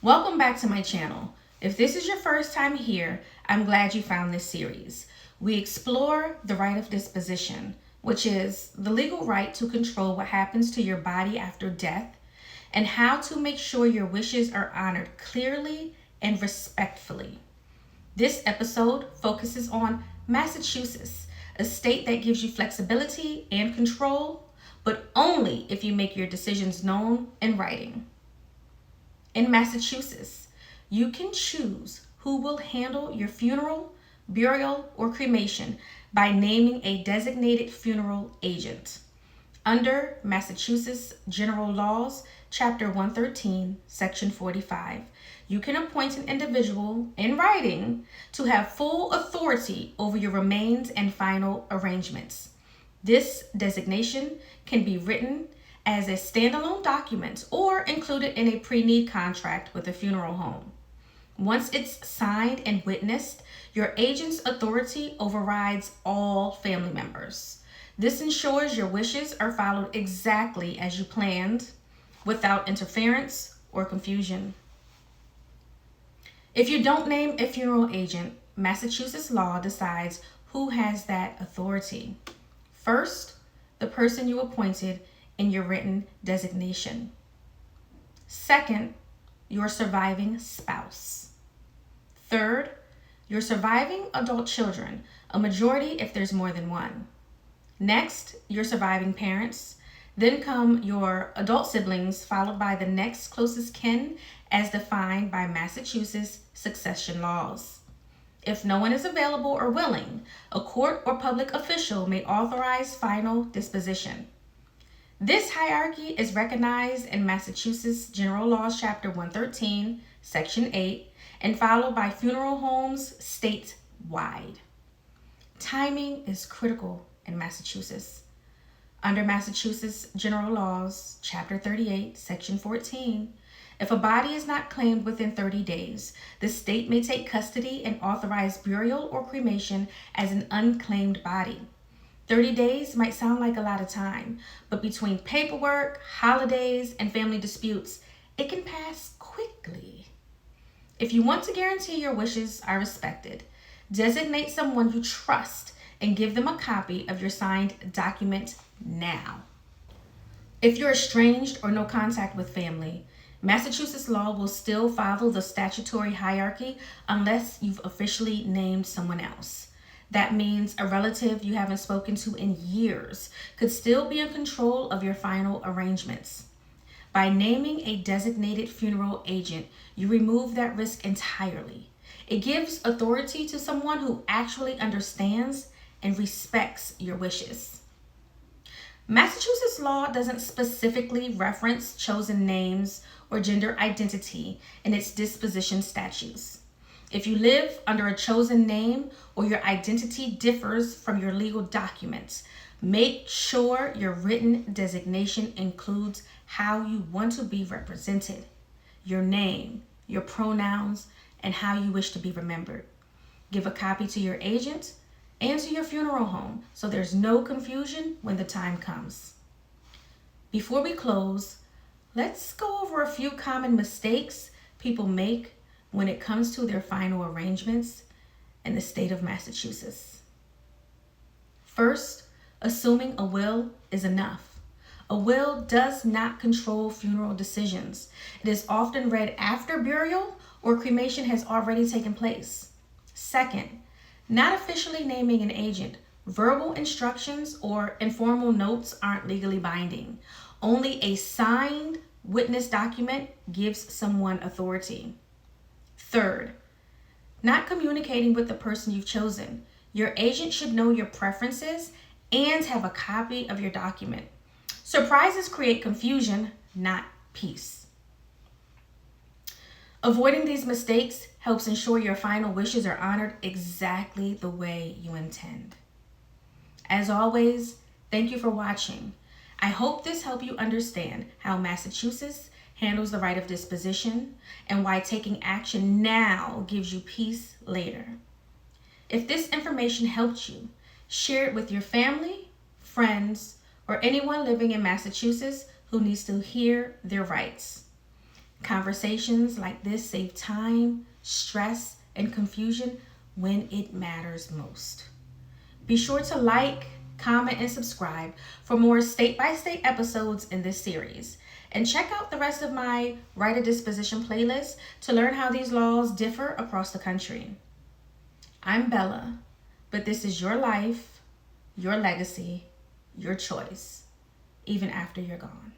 Welcome back to my channel. If this is your first time here, I'm glad you found this series. We explore the right of disposition, which is the legal right to control what happens to your body after death, and how to make sure your wishes are honored clearly and respectfully. This episode focuses on Massachusetts, a state that gives you flexibility and control, but only if you make your decisions known in writing. In Massachusetts, you can choose who will handle your funeral, burial, or cremation by naming a designated funeral agent. Under Massachusetts General Laws, Chapter 113, Section 45, you can appoint an individual in writing to have full authority over your remains and final arrangements. This designation can be written as a standalone document or included in a pre-need contract with a funeral home. Once it's signed and witnessed, your agent's authority overrides all family members. This ensures your wishes are followed exactly as you planned, without interference or confusion. If you don't name a funeral agent, Massachusetts law decides who has that authority. First, the person you appointed in your written designation. Second, your surviving spouse. Third, your surviving adult children, a majority if there's more than one. Next, your surviving parents. Then come your adult siblings, followed by the next closest kin as defined by Massachusetts succession laws. If no one is available or willing, a court or public official may authorize final disposition. This hierarchy is recognized in Massachusetts General Laws, Chapter 113, Section 8, and followed by funeral homes statewide. Timing is critical in Massachusetts. Under Massachusetts General Laws, Chapter 38, Section 14, if a body is not claimed within 30 days, the state may take custody and authorize burial or cremation as an unclaimed body. 30 days might sound like a lot of time, but between paperwork, holidays, and family disputes, it can pass quickly. If you want to guarantee your wishes are respected, designate someone you trust and give them a copy of your signed document now. If you're estranged or no contact with family, Massachusetts law will still follow the statutory hierarchy unless you've officially named someone else. That means a relative you haven't spoken to in years could still be in control of your final arrangements. By naming a designated funeral agent, you remove that risk entirely. It gives authority to someone who actually understands and respects your wishes. Massachusetts law doesn't specifically reference chosen names or gender identity in its disposition statutes. If you live under a chosen name or your identity differs from your legal documents, make sure your written designation includes how you want to be represented, your name, your pronouns, and how you wish to be remembered. Give a copy to your agent and to your funeral home so there's no confusion when the time comes. Before we close, let's go over a few common mistakes people make when it comes to their final arrangements in the state of Massachusetts. First, assuming a will is enough. A will does not control funeral decisions. It is often read after burial or cremation has already taken place. Second, not officially naming an agent. Verbal instructions or informal notes aren't legally binding. Only a signed witness document gives someone authority. Third, not communicating with the person you've chosen. Your agent should know your preferences and have a copy of your document. Surprises create confusion, not peace. Avoiding these mistakes helps ensure your final wishes are honored exactly the way you intend. As always, thank you for watching. I hope this helped you understand how Massachusetts handles the right of disposition and why taking action now gives you peace later. If this information helped you, share it with your family, friends, or anyone living in Massachusetts who needs to hear their rights. Conversations like this save time, stress, and confusion when it matters most. Be sure to like, comment, and subscribe for more state-by-state episodes in this series. And check out the rest of my Right of Disposition playlist to learn how these laws differ across the country. I'm Bella, but this is your life, your legacy, your choice, even after you're gone.